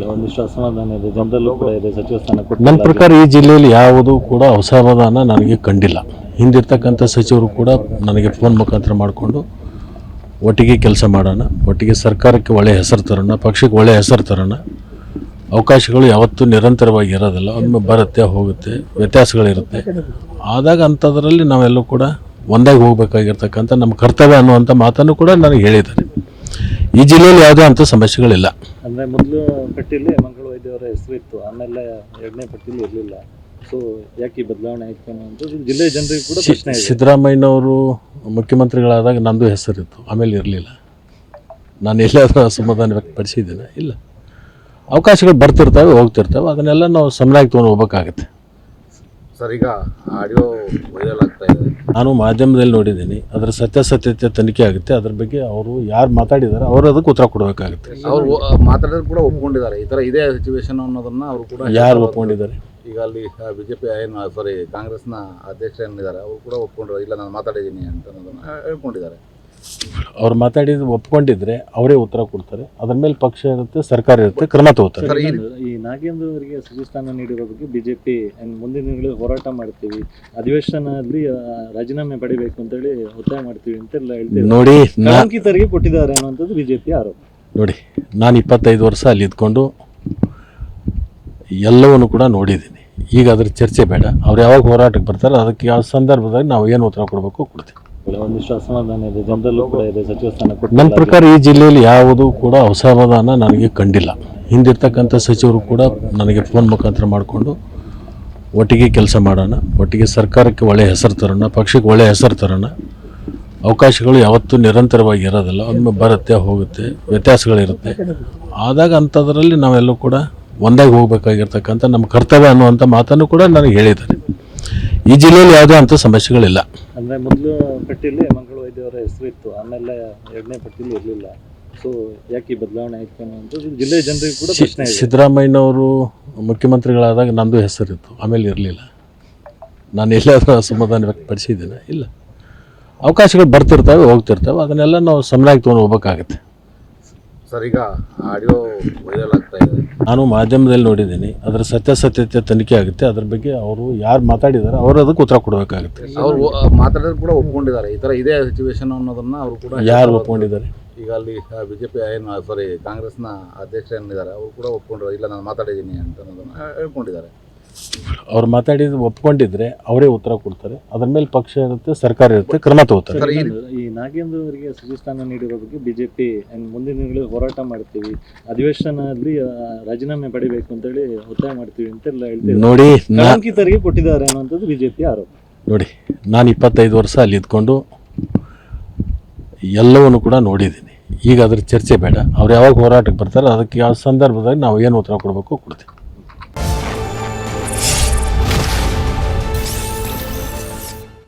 ಒಂದಿಷ್ಟು ಅಸಮಾಧಾನ ಇದೆ, ಜನರಲ್ಲೂ ಕೂಡ ಇದೆ. ಸಚಿವ ಸ್ಥಾನ ಕೊಟ್ಟು ನನ್ನ ಪ್ರಕಾರ ಈ ಜಿಲ್ಲೆಯಲ್ಲಿ ಯಾವುದೂ ಕೂಡ ಅಸಮಾಧಾನ ನನಗೆ ಕಂಡಿಲ್ಲ. ಹಿಂದಿರ್ತಕ್ಕಂಥ ಸಚಿವರು ಕೂಡ ನನಗೆ ಫೋನ್ ಮುಖಾಂತರ ಮಾಡಿಕೊಂಡು ಒಟ್ಟಿಗೆ ಕೆಲಸ ಮಾಡೋಣ, ಒಟ್ಟಿಗೆ ಸರ್ಕಾರಕ್ಕೆ ಒಳ್ಳೆಯ ಹೆಸರು ತರೋಣ, ಪಕ್ಷಕ್ಕೆ ಒಳ್ಳೆಯ ಹೆಸರು ತರೋಣ. ಅವಕಾಶಗಳು ಯಾವತ್ತೂ ನಿರಂತರವಾಗಿ ಇರೋದಿಲ್ಲ, ಒಮ್ಮೆ ಬರುತ್ತೆ ಹೋಗುತ್ತೆ, ವ್ಯತ್ಯಾಸಗಳಿರುತ್ತೆ. ಆದಾಗ ಅಂಥದ್ರಲ್ಲಿ ನಾವೆಲ್ಲೂ ಕೂಡ ಒಂದಾಗಿ ಹೋಗಬೇಕಾಗಿರ್ತಕ್ಕಂಥ ನಮ್ಮ ಕರ್ತವ್ಯ ಅನ್ನುವಂಥ ಮಾತನ್ನು ಕೂಡ ನನಗೆ ಹೇಳಿದ್ದಾರೆ. ಈ ಜಿಲ್ಲೆಯಲ್ಲಿ ಯಾವುದೇ ಅಂಥ ಸಮಸ್ಯೆಗಳಿಲ್ಲ. ಅಂದರೆ ಮೊದಲು ಪಟ್ಟಿಯಲ್ಲಿ ಮಂಗಳ ವೈದ್ಯವರ ಹೆಸರು ಇತ್ತು, ಆಮೇಲೆ ಎರಡನೇ ಪಟ್ಟಿಯಲ್ಲಿ ಇರಲಿಲ್ಲ. ಸೊ ಯಾಕೆ ಈ ಬದಲಾವಣೆ ಆಯ್ತು ಅನ್ನೋದು ಜಿಲ್ಲೆಯ ಜನರಿಗೆ ಕೂಡ ಪ್ರಶ್ನೆ ಇದೆ. ಸಿದ್ದರಾಮಯ್ಯನವರು ಮುಖ್ಯಮಂತ್ರಿಗಳಾದಾಗ ನಂದು ಹೆಸರಿತ್ತು, ಆಮೇಲೆ ಇರಲಿಲ್ಲ. ನಾನು ಎಲ್ಲಾದರೂ ಅಸಮಾಧಾನ ವ್ಯಕ್ತಪಡಿಸಿದ್ದೇನೆ? ಇಲ್ಲ. ಅವಕಾಶಗಳು ಬರ್ತಿರ್ತವೆ, ಹೋಗ್ತಿರ್ತವೆ, ಅದನ್ನೆಲ್ಲ ನಾವು ಸಮನಾಗಿ ತೊಗೊಂಡು ಹೋಗ್ಬೇಕಾಗತ್ತೆ. ಸರ್, ಈಗ ಆಡಿಯೋ ವೈರಲ್ ಆಗ್ತಾ ಇದೆ. ನಾನು ಮಾಧ್ಯಮದಲ್ಲಿ ನೋಡಿದ್ದೀನಿ, ಅದರ ಸತ್ಯಾಸತ್ಯತೆ ತನಿಖೆ ಆಗುತ್ತೆ. ಅದ್ರ ಬಗ್ಗೆ ಅವರು ಯಾರು ಮಾತಾಡಿದ್ದಾರೆ ಅವರು ಅದಕ್ಕೆ ಉತ್ತರ ಕೊಡಬೇಕಾಗುತ್ತೆ. ಅವರು ಮಾತಾಡೋದು ಕೂಡ ಒಪ್ಕೊಂಡಿದ್ದಾರೆ, ಈ ಥರ ಇದೇ ಸಿಚುವೇಶನ್ ಅನ್ನೋದನ್ನ ಅವರು ಕೂಡ. ಯಾರು ಒಪ್ಕೊಂಡಿದ್ದಾರೆ? ಈಗ ಅಲ್ಲಿ ಬಿಜೆಪಿ ಕಾಂಗ್ರೆಸ್ನ ಅಧ್ಯಕ್ಷ ಏನಿದ್ದಾರೆ ಅವರು ಕೂಡ ಒಪ್ಕೊಂಡ್ರು, ಇಲ್ಲ ನಾನು ಮಾತಾಡಿದ್ದೀನಿ ಅಂತ ಅನ್ನೋದನ್ನ ಹೇಳ್ಕೊಂಡಿದ್ದಾರೆ. ಅವ್ರು ಮಾತಾಡಿದ್ದು ಒಪ್ಕೊಂಡಿದ್ರೆ ಅವರೇ ಉತ್ತರ ಕೊಡ್ತಾರೆ. ಅದ್ರ ಮೇಲೆ ಪಕ್ಷ ಇರುತ್ತೆ, ಸರ್ಕಾರ ಇರುತ್ತೆ, ಕ್ರಮ ತಗೋತಾರೆ. ಈ ನಾಗೇಂದ್ರ ಅವರಿಗೆ ಸಚಿವ ಸ್ಥಾನ ನೀಡಿರೋ ಬಗ್ಗೆ ಬಿಜೆಪಿ ಮುಂದಿನ ದಿನಗಳಲ್ಲಿ ಹೋರಾಟ ಮಾಡ್ತೀವಿ, ಅಧಿವೇಶನದಲ್ಲಿ ರಾಜೀನಾಮೆ ಪಡಿಬೇಕು ಅಂತೇಳಿ ಒತ್ತಾಯ ಮಾಡ್ತೀವಿ ಅಂತೆಲ್ಲ ಹೇಳ್ತೀವಿ. ನೋಡಿ, ನಾಮಾಂಕಿತರಿಗೆ ಕೊಟ್ಟಿದ್ದಾರೆ ಅನ್ನುವಂಥದ್ದು ಬಿಜೆಪಿ ಆರೋಪ. ನೋಡಿ, ನಾನು 25 ವರ್ಷ ಅಲ್ಲಿ ಇದ್ಕೊಂಡು ಎಲ್ಲವನ್ನು ಕೂಡ ನೋಡಿದ್ದೀನಿ. ಈಗ ಅದ್ರ ಚರ್ಚೆ ಬೇಡ. ಅವ್ರು ಯಾವಾಗ ಹೋರಾಟಕ್ಕೆ ಬರ್ತಾರೆ ಅದಕ್ಕೆ ಯಾವ ಸಂದರ್ಭದಲ್ಲಿ ನಾವು ಏನು ಉತ್ತರ ಕೊಡಬೇಕು ಕೊಡ್ತೀವಿ. ಒಂದಿಷ್ಟು ಅಸಮಾಧಾನ ಇದೆ, ಜನರಲ್ಲೂ ಕೂಡ ಇದೆ. ಸಚಿವ ಸ್ಥಾನ ಕೊಟ್ಟು ನನ್ನ ಪ್ರಕಾರ ಈ ಜಿಲ್ಲೆಯಲ್ಲಿ ಯಾವುದೂ ಕೂಡ ಅಸಮಾಧಾನ ನನಗೆ ಕಂಡಿಲ್ಲ. ಹಿಂದಿರ್ತಕ್ಕಂಥ ಸಚಿವರು ಕೂಡ ನನಗೆ ಫೋನ್ ಮುಖಾಂತರ ಮಾಡಿಕೊಂಡು ಒಟ್ಟಿಗೆ ಕೆಲಸ ಮಾಡೋಣ, ಒಟ್ಟಿಗೆ ಸರ್ಕಾರಕ್ಕೆ ಒಳ್ಳೆಯ ಹೆಸರು ತರೋಣ, ಪಕ್ಷಕ್ಕೆ ಒಳ್ಳೆಯ ಹೆಸರು ತರೋಣ. ಅವಕಾಶಗಳು ಯಾವತ್ತೂ ನಿರಂತರವಾಗಿ ಇರೋದಿಲ್ಲ, ಒಮ್ಮೆ ಬರುತ್ತೆ ಹೋಗುತ್ತೆ, ವ್ಯತ್ಯಾಸಗಳಿರುತ್ತೆ. ಆದಾಗ ಅಂಥದ್ರಲ್ಲಿ ನಾವೆಲ್ಲೂ ಕೂಡ ಒಂದಾಗಿ ಹೋಗಬೇಕಾಗಿರ್ತಕ್ಕಂಥ ನಮ್ಮ ಕರ್ತವ್ಯ ಅನ್ನುವಂಥ ಮಾತನ್ನು ಕೂಡ ನನಗೆ ಹೇಳಿದ್ದಾರೆ. ಈ ಜಿಲ್ಲೆಯಲ್ಲಿ ಯಾವುದೇ ಅಂಥ ಸಮಸ್ಯೆಗಳಿಲ್ಲ. ಅಂದರೆ ಮೊದಲು ಪಟ್ಟಿಯಲ್ಲಿ ಮಂಗಳ ವೈದ್ಯವರ ಹೆಸರು ಇತ್ತು, ಆಮೇಲೆ ಎರಡನೇ ಪಟ್ಟಿಯಲ್ಲಿ ಇರಲಿಲ್ಲ. ಸೊ ಯಾಕೆ ಈ ಬದಲಾವಣೆ ಆಯ್ತು ಅನ್ನೋದು ಜಿಲ್ಲೆಯ ಜನರಿಗೆ ಕೂಡ ಪ್ರಶ್ನೆ ಇದೆ. ಸಿದ್ದರಾಮಯ್ಯನವರು ಮುಖ್ಯಮಂತ್ರಿಗಳಾದಾಗ ನಂದು ಹೆಸರಿತ್ತು, ಆಮೇಲೆ ಇರಲಿಲ್ಲ. ನಾನು ಎಲ್ಲಾದರೂ ಅಸಮಾಧಾನ ವ್ಯಕ್ತಪಡಿಸಿದ್ದೇನೆ? ಇಲ್ಲ. ಅವಕಾಶಗಳು ಬರ್ತಿರ್ತವೆ, ಹೋಗ್ತಿರ್ತವೆ, ಅದನ್ನೆಲ್ಲ ನಾವು ಸಮನಾಗಿ ತೊಗೊಂಡು ಹೋಗ್ಬೇಕಾಗತ್ತೆ. ಸರ್, ಈಗ ಆಡಿಯೋ ವೈರಲ್ ಆಗ್ತಾ ಇದೆ. ನಾನು ಮಾಧ್ಯಮದಲ್ಲಿ ನೋಡಿದ್ದೀನಿ, ಅದರ ಸತ್ಯಾಸತ್ಯತೆ ತನಿಖೆ ಆಗುತ್ತೆ. ಅದ್ರ ಬಗ್ಗೆ ಅವರು ಯಾರು ಮಾತಾಡಿದ್ದಾರೆ ಅವರು ಅದಕ್ಕೆ ಉತ್ತರ ಕೊಡಬೇಕಾಗುತ್ತೆ. ಅವರು ಮಾತಾಡೋದು ಕೂಡ ಒಪ್ಕೊಂಡಿದ್ದಾರೆ, ಈ ಥರ ಇದೇ ಸಿಚುವೇಶನ್ ಅನ್ನೋದನ್ನ ಅವರು ಕೂಡ. ಯಾರು ಒಪ್ಕೊಂಡಿದ್ದಾರೆ? ಈಗ ಅಲ್ಲಿ ಬಿಜೆಪಿ ಕಾಂಗ್ರೆಸ್ನ ಅಧ್ಯಕ್ಷ ಏನಿದ್ದಾರೆ ಅವರು ಕೂಡ ಒಪ್ಕೊಂಡ್ರು, ಇಲ್ಲ ನಾನು ಮಾತಾಡಿದ್ದೀನಿ ಅಂತ ಅನ್ನೋದನ್ನ ಹೇಳ್ಕೊಂಡಿದ್ದಾರೆ. ಅವ್ರು ಮಾತಾಡಿದ್ದು ಒಪ್ಕೊಂಡಿದ್ರೆ ಅವರೇ ಉತ್ತರ ಕೊಡ್ತಾರೆ. ಅದ್ರ ಮೇಲೆ ಪಕ್ಷ ಇರುತ್ತೆ, ಸರ್ಕಾರ ಇರುತ್ತೆ, ಕ್ರಮ ತಗೋತಾರೆ. ಈ ನಾಗೇಂದ್ರ ಅವರಿಗೆ ಸಚಿವ ಸ್ಥಾನ ನೀಡಿರೋ ಬಗ್ಗೆ ಬಿಜೆಪಿ ಮುಂದಿನ ದಿನಗಳಲ್ಲಿ ಹೋರಾಟ ಮಾಡ್ತೀವಿ, ಅಧಿವೇಶನದಲ್ಲಿ ರಾಜೀನಾಮೆ ಪಡಿಬೇಕು ಅಂತೇಳಿ ಒತ್ತಾಯ ಮಾಡ್ತೀವಿ ಅಂತೆಲ್ಲ ಹೇಳ್ತೀವಿ. ನೋಡಿ, ನಾಮಾಂಕಿತರಿಗೆ ಕೊಟ್ಟಿದ್ದಾರೆ ಅನ್ನುವಂಥದ್ದು ಬಿಜೆಪಿ ಆರೋಪ. ನೋಡಿ, ನಾನು 25 ವರ್ಷ ಅಲ್ಲಿ ಇದ್ಕೊಂಡು ಎಲ್ಲವನ್ನು ಕೂಡ ನೋಡಿದ್ದೀನಿ. ಈಗ ಅದ್ರ ಚರ್ಚೆ ಬೇಡ. ಅವ್ರು ಯಾವಾಗ ಹೋರಾಟಕ್ಕೆ ಬರ್ತಾರೆ ಅದಕ್ಕೆ ಯಾವ ಸಂದರ್ಭದಲ್ಲಿ ನಾವು ಏನು ಉತ್ತರ ಕೊಡಬೇಕು ಕೊಡ್ತೀವಿ.